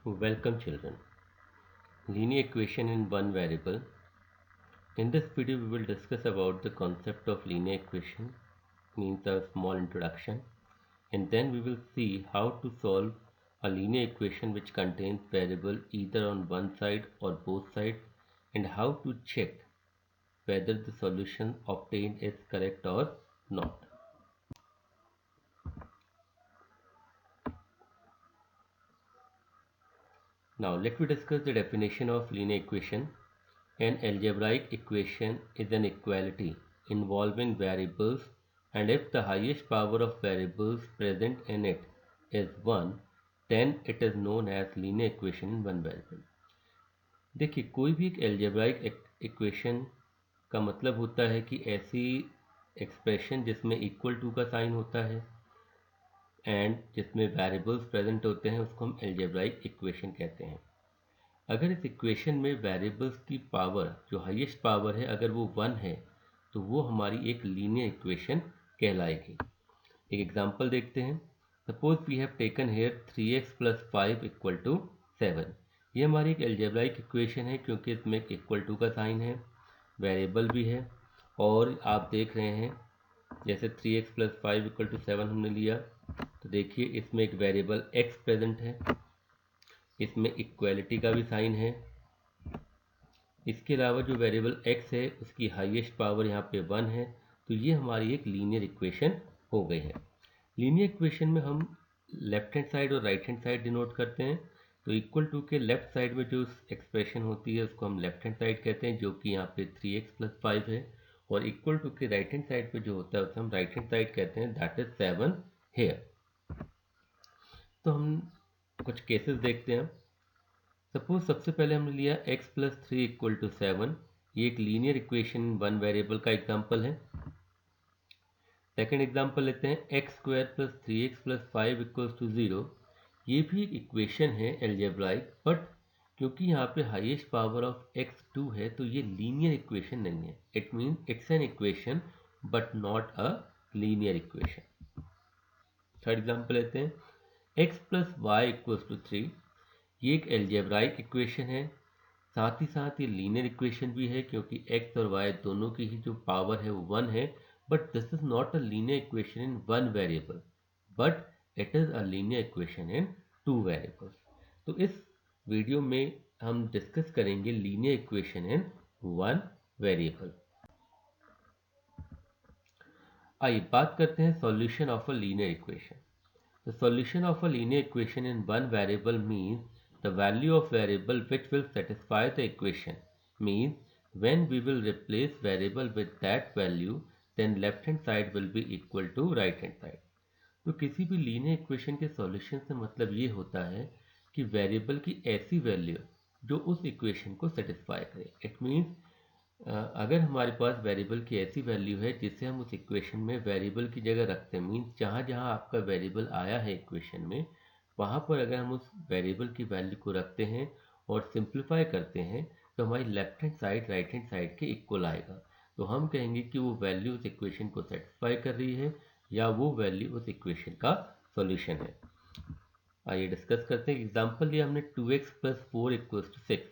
Welcome children. Linear equation in one variable. In this video we will discuss about the concept of linear equation, means a small introduction, and then we will see how to solve a linear equation which contains variable either on one side or both sides, and how to check whether the solution obtained is correct or not. Now let me discuss the definition of linear equation. An algebraic equation is an equality involving variables, and if the highest power of variables present in it is 1, then it is known as linear equation in one variable. देखिए, कोई भी एक algebraic equation का मतलब होता है कि ऐसी एक्सप्रेशन जिसमें इक्वल टू का साइन होता है एंड जिसमें वेरिएबल्स प्रेजेंट होते हैं उसको हम algebraic इक्वेशन कहते हैं। अगर इस इक्वेशन में वेरिएबल्स की पावर जो हाईएस्ट पावर है अगर वो 1 है तो वो हमारी एक लीनियर इक्वेशन कहलाएगी। एक एग्जांपल देखते हैं। Suppose we have taken here 3x plus 5 equal to 7। ये हमारी एक अलजेब्राइक इक्वेशन है क्योंकि इसमें एक इक्वल टू का साइन है, वेरिएबल भी है, और आप देख रहे हैं जैसे 3x प्लस 5 इक्वल टू 7 हमने लिया तो देखिए इसमें एक वेरिएबल x प्रेजेंट है, इसमें इक्वालिटी का भी साइन है। इसके अलावा जो वेरिएबल x है उसकी हाईएस्ट पावर यहाँ पे 1 है, तो ये हमारी एक लीनियर इक्वेशन हो गई है। लीनियर इक्वेशन में हम लेफ्ट हैंड साइड और राइट हैंड साइड डिनोट करते हैं। तो इक्वल टू के लेफ्ट साइड में जो एक्सप्रेशन होती है उसको हम लेफ्ट हैंड साइड कहते हैं, जो कि यहाँ पे 3x प्लस 5 है, और इक्वल टू के राइट हैंड साइड पे जो होता है उसे हम राइट हैंड साइड कहते हैं, दैट इज 7 हेयर। तो हम कुछ केसेस देखते हैं। सपोज सबसे पहले हमने लिया x प्लस 3 इक्वल टू 7। ये एक लीनियर इक्वेशन वन वेरिएबल का एग्जांपल है। सेकेंड एग्जांपल लेते हैं, x square plus 3x plus 5 equals to 0। ये भी एक इक्वेशन है अलजेब्राइक, बट क्योंकि यहाँ पे हाईएस्ट पावर ऑफ x 2 है तो ये लीनियर इक्वेशन नहीं है। It means it's an equation but not a linear equation. Third example लेते हैं, x plus y equals to 3। ये एक अलजेब्राइक इक्वेशन है, साथ ही साथ ये लीनियर इक्वेशन भी है क्योंकि x और y दोनों की ही जो पावर है वो 1 है, but this is not a linear equation in one variable, but it is a linear equation in two variables. तो इस वीडियो में हम डिस्कस करेंगे linear equation in one variable. आइए बात करते हैं solution of a linear equation. The solution of a linear equation in one variable means the value of variable which will satisfy the equation, means when we will replace variable with that value then left hand side will be equal to right hand side। तो किसी भी linear equation के solution से मतलब ये होता है कि वेरिएबल की ऐसी वैल्यू जो उस इक्वेशन को सेटिस्फाई करे। इट मीन्स अगर हमारे पास वेरिएबल की ऐसी वैल्यू है जिसे हम उस इक्वेशन में वेरिएबल की जगह रखते हैं, मीन्स जहाँ जहाँ आपका वेरिएबल आया है इक्वेशन में वहाँ पर अगर हम उस वेरिएबल की वैल्यू को रखते हैं और सिंप्लीफाई करते हैं तो हमारी left hand side right hand side के इक्वल आएगा। तो हम कहेंगे कि वो वैल्यू उस इक्वेशन को सेटिस्फाई कर रही है या वो वैल्यू उस इक्वेशन का सॉल्यूशन है। आइए डिस्कस करते हैं। एग्जाम्पल लिया हमने 2x प्लस 4 इक्वल्स टू 6।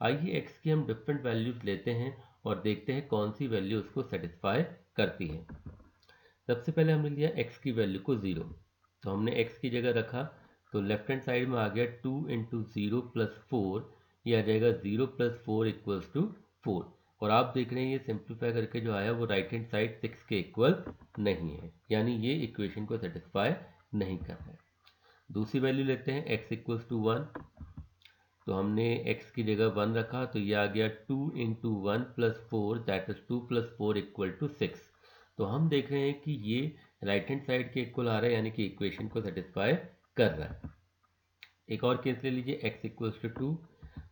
आइए x की हम डिफरेंट वैल्यूज लेते हैं और देखते हैं कौन सी वैल्यू उसको सेटिस्फाई करती है। सबसे पहले हमने लिया x की वैल्यू को 0, तो हमने x की जगह रखा तो लेफ्ट हैंड साइड में आ गया 2 इंटू 0 प्लस 4, ये आ जाएगा 0 प्लस 4 इक्वल्स टू 4। और आप देख रहे हैं ये सिंप्लीफाई करके जो आया वो राइट हैंड साइड 6 के इक्वल नहीं है, यानी ये इक्वेशन को सेटिस्फाई नहीं कर रहा है। दूसरी वैल्यू लेते हैं x इक्वल्स टू 1, तो हमने x की जगह 1 रखा तो ये आ गया 2 into 1 plus 4, that is 2 plus 4 equal to 6। तो हम देख रहे हैं कि ये राइट हैंड साइड के इक्वल आ रहा है, यानी कि इक्वेशन को सेटिस्फाई कर रहा है। एक और केस ले लीजिए, x इक्वल्स टू 2,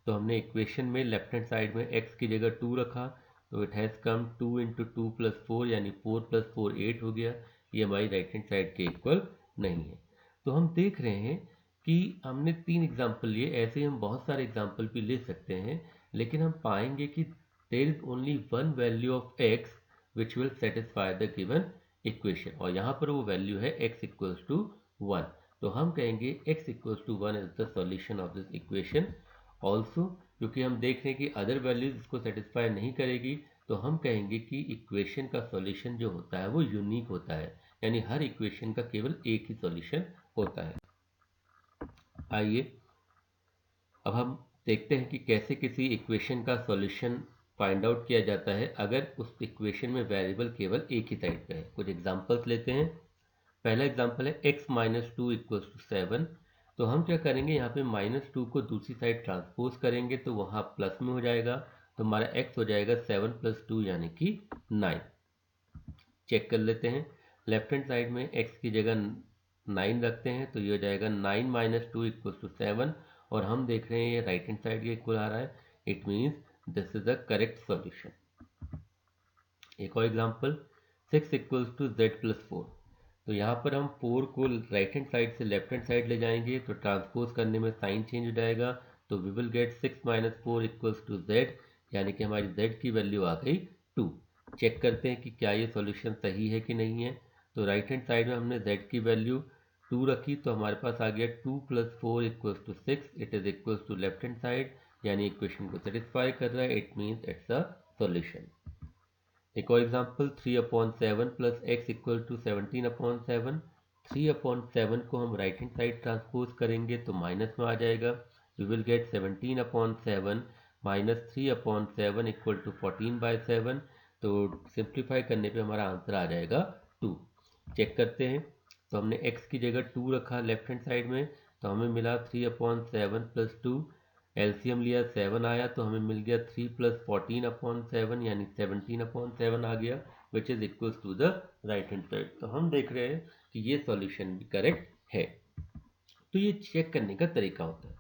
तो हमने इक्वेशन में लेफ्ट हैंड साइड में x की जगह 2 रखा तो it has come 2 into 2 plus 4, यानी 4 प्लस 4 8 हो गया। ये हमारी राइट हैंड साइड के इक्वल नहीं है। तो हम देख रहे हैं कि हमने 3 एग्जाम्पल लिए, ऐसे ही हम बहुत सारे एग्जाम्पल भी ले सकते हैं, लेकिन हम पाएंगे कि there is only one value of x which will satisfy the given equation, और यहाँ पर वो वैल्यू है x इक्वल्स टू 1। तो हम कहेंगे x equals to 1 is the solution of this equation. Also क्योंकि हम देख रहे हैं कि अदर वैल्यूज इसको सेटिस्फाई नहीं करेगी, तो हम कहेंगे कि इक्वेशन का सॉल्यूशन जो होता है वो यूनिक होता है, यानी हर इक्वेशन का केवल एक ही सॉल्यूशन होता है। आइए अब हम देखते हैं कि कैसे किसी इक्वेशन का सॉल्यूशन फाइंड आउट किया जाता है अगर उस इक्वेशन में वेरिएबल केवल एक ही साइड पे है। कुछ एग्जांपल्स लेते हैं। पहला एग्जांपल है x minus two equals to 7। तो हम क्या करेंगे, यहाँ पे -2 को दूसरी साइड ट्रांसपोज करेंगे तो वहाँ प्लस में हो जाएगा, तो हमारा x हो जाएगा 7 + 2 यानी कि 9। चेक कर लेते हैं, लेफ्ट हैंड साइड में x की जगह 9 रखते हैं तो ये हो जाएगा 9 - 2 इक्वल्स टू 7, और हम देख रहे हैं ये राइट हैंड साइड के इक्वल आ रहा है। It means this is the correct solution. एक और एग्जांपल, 6 इक्वल्स टू z + 4। तो यहाँ पर हम 4 को राइट हैंड साइड से लेफ्ट हैंड साइड ले जाएंगे तो ट्रांसपोज करने में साइन चेंज हो जाएगा, तो we will get 6 - 4 equals to z, यानी कि हमारी z की वैल्यू आ गई 2। चेक करते हैं कि क्या ये सॉल्यूशन सही है कि नहीं है। तो राइट हैंड साइड में हमने z की वैल्यू 2 रखी तो हमारे पास आ गया 2 + 4 equals to 6। It is equals to left hand side, यानी इक्वेशन को सेटिस्फाई कर रहा है। It means it's a solution. एक और एग्जांपल, 3/7 + x इक्वल टू 17/7। 3/7 को हम राइट हैंड साइड ट्रांसपोज करेंगे तो माइनस में आ जाएगा। We will get 17/7 minus 3/7 equal to 14/7। तो सिंप्लीफाई करने पे हमारा आंसर आ जाएगा 2। चेक करते हैं, तो हमने x की जगह 2 रखा लेफ्ट हैंड साइड में, तो हमें मिला 3/7 + 2। एलसीएम लिया 7 आया तो हमें मिल गया 3 + 14/7 यानी 17/7 आ गया, which is equals to the right hand side. तो हम देख रहे हैं कि ये सॉल्यूशन भी करेक्ट है। तो ये चेक करने का तरीका होता है।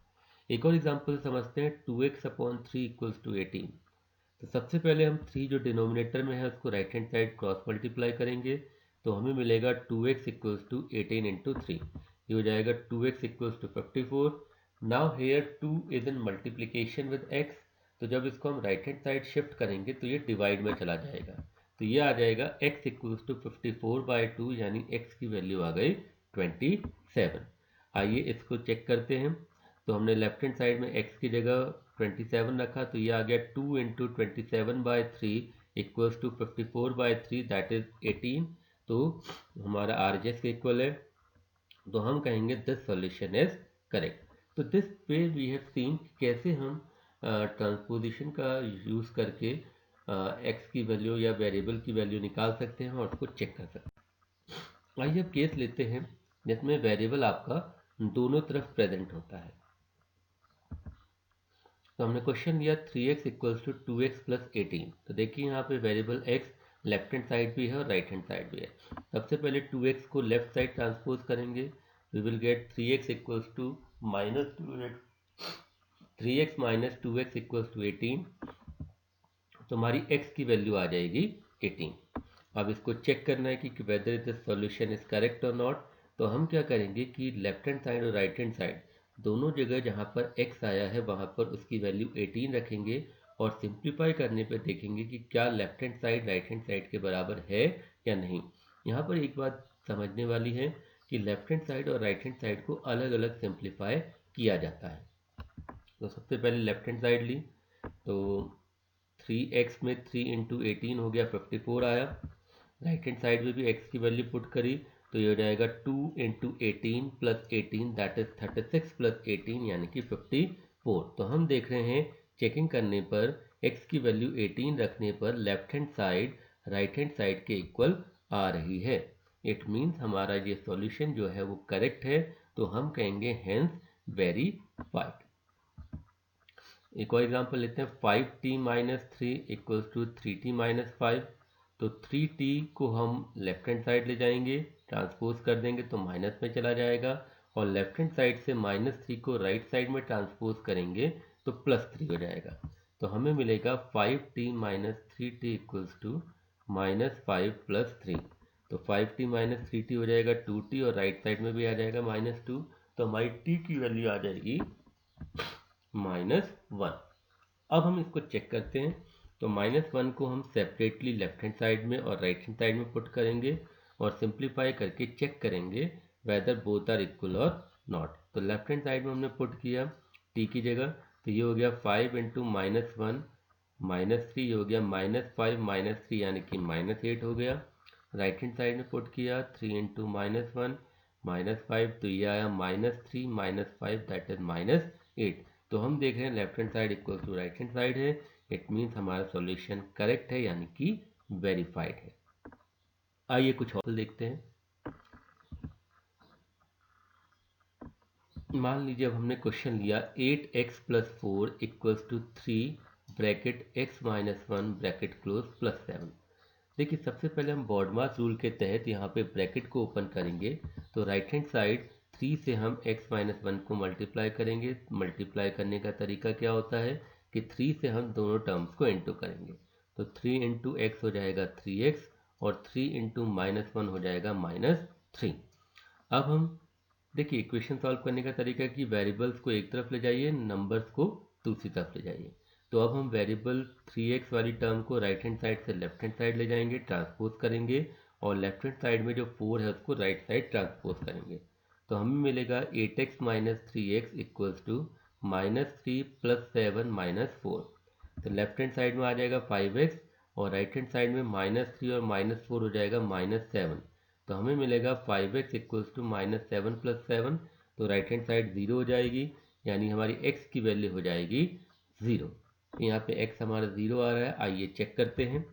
एक और एग्जांपल समझते हैं, 2x/3 इक्वल्स टू 18। तो सबसे पहले हम 3 जो डिनोमिनेटर में है उसको right hand side cross multiply करेंगे तो हमें मिलेगा 2x इक्वल्स टू 18 × 3। ये हो जाएगा 2x equals to 54। Now here 2 is in multiplication with x, तो जब इसको हम राइट हैंड साइड शिफ्ट करेंगे तो ये डिवाइड में चला जाएगा, तो ये आ जाएगा x इक्वल्स टू 54/2, यानी x की वैल्यू आ गई 27। आइए इसको चेक करते हैं। तो हमने लेफ्ट हैंड साइड में x की जगह 27 रखा तो ये आ गया 2 × 27/3 इक्वल्स टू 54/3, दैट इज 18। तो हमारा RHS के इक्वल है, तो हम कहेंगे दिस सॉल्यूशन इज करेक्ट। तो this way we have seen कैसे हम ट्रांसपोजिशन का यूज़ करके x की वैल्यू या वेरिएबल की वैल्यू निकाल सकते हैं और उसको चेक कर सकते हैं। आइए अब केस लेते हैं जिसमें वेरिएबल आपका दोनों तरफ प्रेजेंट होता है। तो हमने क्वेश्चन लिया 3x इक्वल्स टू 2x + 18। तो देखिए यहाँ पे variable x left hand side भी है और राइट हैंड साइड भी है। सबसे पहले 2x को लेफ्ट साइड ट्रांसपोज करेंगे, we will get 3x equals to -2x, 3x - 2x equals to 18। तो हमारी x की वैल्यू आ जाएगी 18। अब इसको चेक करना है कि whether this solution is correct और नॉट। तो हम क्या करेंगे कि लेफ्ट हैंड साइड और राइट हैंड साइड दोनों जगह जहाँ पर x आया है वहाँ पर उसकी वैल्यू 18 रखेंगे और सिंप्लीफाई करने पर देखेंगे कि क्या left hand side right hand side के बराबर है या नहीं। यहाँ पर एक बात समझने वाली है कि लेफ्ट हैंड साइड और राइट हैंड साइड को अलग अलग सिंप्लीफाई किया जाता है। तो सबसे पहले लेफ्ट हैंड साइड ली तो 3x में 3 × 18 हो गया 54 आया। राइट हैंड साइड में भी x की वैल्यू पुट करी तो ये हो जाएगा 2 × 18 + 18, दैट इज 36 + 18 यानी कि 54। तो हम देख रहे हैं चेकिंग करने पर x की वैल्यू 18 रखने पर left hand side right hand side के इक्वल आ रही है। इट मीन्स हमारा ये सॉल्यूशन जो है वो करेक्ट है, तो हम कहेंगे हेंस वेरीफाइड। एक और एग्जांपल लेते हैं, 5t - 3 इक्वल्स टू 3t - 5। तो 3t को हम लेफ्ट हैंड साइड ले जाएंगे, ट्रांसपोज कर देंगे तो माइनस में चला जाएगा, और लेफ्ट हैंड साइड से -3 को राइट साइड में ट्रांसपोज करेंगे तो +3 हो जाएगा। तो हमें मिलेगा 5t - 3t इक्वल्स टू -5 + 3। तो 5t - 3t हो जाएगा 2t और राइट साइड में भी आ जाएगा -2, तो हमारी t की वैल्यू आ जाएगी -1। अब हम इसको चेक करते हैं। तो -1 को हम सेपरेटली लेफ्ट हैंड साइड में और राइट हैंड साइड में पुट करेंगे और सिंप्लीफाई करके चेक करेंगे वेदर बोथ आर इक्वल और नॉट। तो लेफ्ट हैंड साइड में हमने पुट किया टी की जगह, तो ये हो गया 5 इंटू -1 -3, ये हो गया -5 -3 यानी कि -8 हो गया। राइट हैंड साइड में पुट किया 3 इंटू -1 -5, तो ये आया -3 -5 दैट इज -8। तो हम देख रहे हैं left hand side equal to right hand side है, इट मीन्स हमारा सॉल्यूशन करेक्ट है यानी कि वेरीफाइड है। आइए कुछ और देखते हैं। मान लीजिए अब हमने क्वेश्चन लिया 8x + 4 = 3 bracket x - 1 bracket close +7। देखिए सबसे पहले हम बॉडमास रूल के तहत यहाँ पे ब्रैकेट को ओपन करेंगे, तो राइट हैंड साइड 3 से हम x - 1 को मल्टीप्लाई करेंगे। मल्टीप्लाई करने का तरीका क्या होता है कि 3 से हम दोनों टर्म्स को इंटू करेंगे, तो 3 इंटू एक्स हो जाएगा 3x और 3 इंटू -1 हो जाएगा -3। अब हम देखिए इक्वेशन सॉल्व करने का तरीका है कि वेरिएबल्स को एक तरफ ले जाइए, नंबर्स को दूसरी तरफ ले जाइए। तो अब हम वेरिएबल 3x वाली टर्म को राइट हैंड साइड से लेफ्ट हैंड साइड ले जाएंगे, ट्रांसपोज करेंगे, और लेफ्ट हैंड साइड में जो 4 है उसको राइट साइड ट्रांसपोज करेंगे। तो हमें मिलेगा 8x - 3x = -3 + 7 - 4। तो लेफ्ट हैंड साइड में आ जाएगा 5x और राइट हैंड साइड में -3 और -4 हो जाएगा -7। तो हमें मिलेगा 5x = -7 + 7, तो राइट हैंड साइड 0 हो जाएगी यानी हमारी x की वैल्यू हो जाएगी 0। यहाँ पे x हमारा 0 आ रहा है, आइए चेक करते हैं।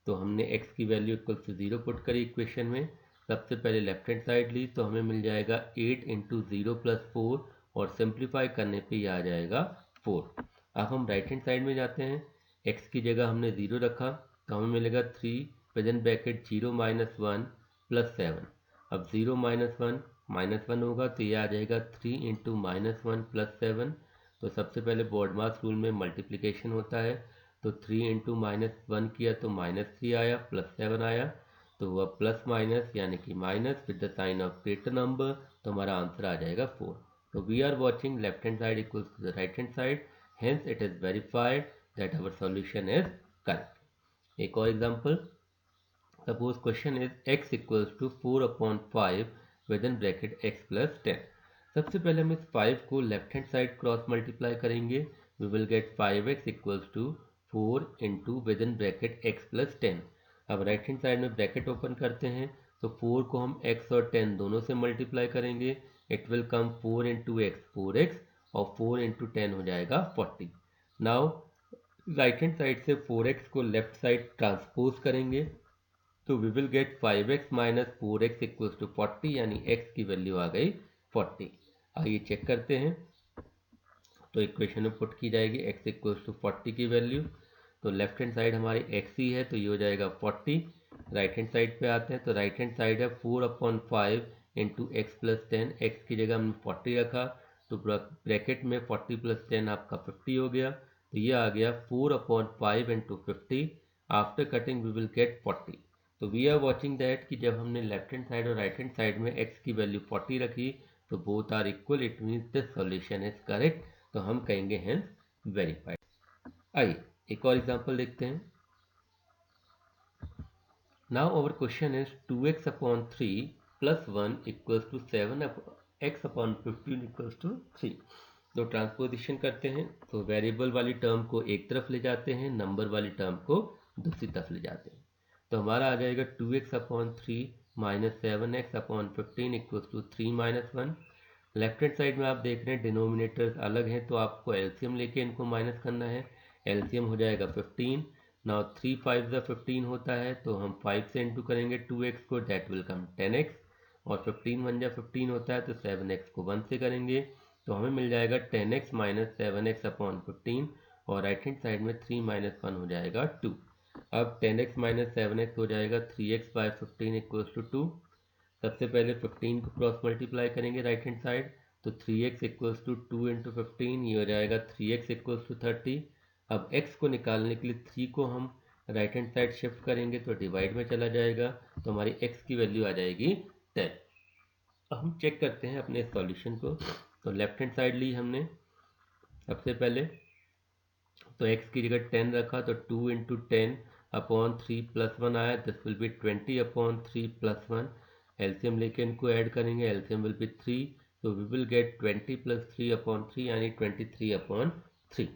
तो हमने x की वैल्यू = 0 पुट करी इक्वेशन में। सबसे पहले लेफ्ट हैंड साइड ली तो हमें मिल जाएगा 8 × 0 + 4 और सिंप्लीफाई करने पे ये आ जाएगा 4। अब हम राइट हैंड साइड में जाते हैं, x की जगह हमने 0 रखा तो हमें मिलेगा 3 विदिन ब्रैकेट 0 - 1 + 7। अब 0 - 1 -1 होगा तो ये आ जाएगा 3 इंटू -1 + 7। तो सबसे पहले बॉडमास रूल में मल्टीप्लिकेशन होता है, तो 3 इंटू -1 किया तो -3 आया, +7 आया, तो हुआ प्लस माइनस यानी कि minus with the sign of greater number, तो हमारा आंसर आ जाएगा 4। तो we are watching left hand side equals to the right hand side, hence it is verified that our solution is correct. एक और example, suppose question is x = 4/5 within bracket x + 10। सबसे पहले हम इस 5 को left hand side cross multiply करेंगे, we will get 5x = 4 into within bracket x + 10। अब right hand side में ब्रैकेट ओपन करते हैं तो 4 को हम x और 10 दोनों से मल्टीप्लाई करेंगे, it will come 4 into x 4x और 4 इंटू 10 हो जाएगा 40। नाउ राइट हैंड साइड से 4x को लेफ्ट साइड ट्रांसपोज करेंगे, तो we will get 5x - 4x = 40 यानी x की वैल्यू आ गई 40। आइए चेक करते हैं, तो इक्वेशन में पुट की जाएगी x = 40 की वैल्यू, तो लेफ्ट हैंड साइड हमारी x ही है तो ये हो जाएगा 40। राइट हैंड साइड पे आते हैं तो राइट हैंड साइड है 4/5 इंटू एक्स + 10, x की जगह हमने 40 रखा तो ब्रैकेट में 40 + 10 आपका 50 हो गया, तो ये आ गया 4/5 into 50, after cutting we will get 40। तो वी आर वॉचिंग दैट कि जब हमने लेफ्ट हैंड साइड और राइट हैंड साइड में x की वैल्यू 40 रखी तो both are equal, it means the solution is correct, तो हम कहेंगे हेंस वेरीफाइड। आइए एक और एग्जांपल देखते हैं। Now our question is 2x/3 + 1 = 7x/15 = 3। तो ट्रांसपोजिशन करते हैं, तो वेरिएबल वाली टर्म को एक तरफ ले जाते हैं, नंबर वाली टर्म को दूसरी तरफ ले जाते हैं। तो हमारा आ जाएगा 2x/3 - 7x/15 = 3 - 1। Left hand side में आप देख रहे हैं डिनोमिनेटर्स अलग हैं तो आपको एलसीएम लेके इनको माइनस करना है। एलसीएम हो जाएगा 15। नाउ 3 5 15 होता है तो हम 5 से इंटू करेंगे 2x को, दैट विल कम 10x, और 15 1 15 होता है तो 7x को 1 से करेंगे तो हमें मिल जाएगा 10x - 7x/15, और राइट हैंड साइड में 3 - 1 हो जाएगा 2। अब 10x - 7x हो जाएगा 3x/15 = 2। सबसे पहले 15 को क्रॉस मल्टीप्लाई करेंगे राइट हैंड साइड, तो 3x = 2 इंटू 15, ये हो जाएगा 3x = 30। अब x को निकालने के लिए 3 को हम राइट हैंड साइड शिफ्ट करेंगे तो डिवाइड में चला जाएगा, तो हमारी x की वैल्यू आ जाएगी 10। अब हम चेक करते हैं अपने सॉल्यूशन को, तो लेफ्ट हैंड साइड ली हमने सबसे पहले, तो x की जगह 10 रखा तो 2 इंटू 10/3 + 1 आया, दिस विल बी 20/3 + 1। एलसीएम लेके इनको ऐड करेंगे, LCM will be 3, so we will get 20 plus 3 upon 3 यानी 23 upon 3।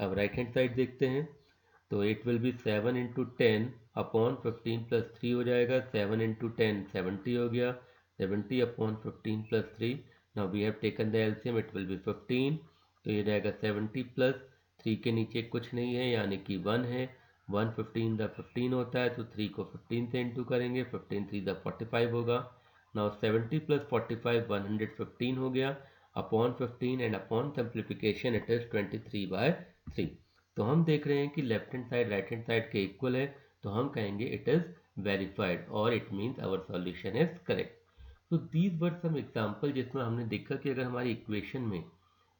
अब राइट हैंड साइड देखते हैं, तो it will B 7 into 10 upon 15 plus 3 हो जाएगा, 7 इंटू 10 70 हो गया, 70 upon 15 plus 3, now we have taken the LCM, it will be 15, तो ये जाएगा 70 प्लस 3 के नीचे कुछ नहीं है यानी कि 1 है, 1 15 द 15 होता है, तो 3 को 15 से इंटू करेंगे, 15 3 द 45 होगा। नाउ 70 प्लस 45 115 हो गया, upon 15 and upon simplification it is 23/3। तो हम देख रहे हैं कि left hand side right hand side के इक्वल है, तो हम कहेंगे इट इज वेरीफाइड और it means our solution is correct. तो दीज वर सम एग्जांपल जिसमें हमने देखा कि अगर हमारी इक्वेशन में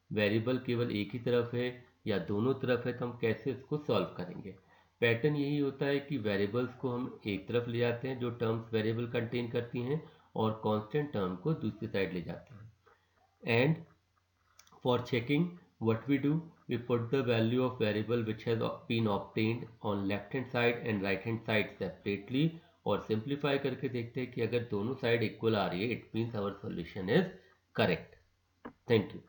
वेरिएबल केवल एक ही तरफ है या दोनों तरफ है तो हम कैसे इसको सॉल्व करेंगे। पैटर्न यही होता है कि वेरिएबल्स को हम एक तरफ ले जाते हैं जो टर्म्स वेरिएबल कंटेन करती हैं और कांस्टेंट टर्म को दूसरी साइड ले जाते हैं। And for checking what we put the value of variable which has been obtained on left hand side and right hand side separately और सिंप्लीफाई करके देखते हैं कि अगर दोनों साइड इक्वल आ रही है it means our solution is correct. Thank you.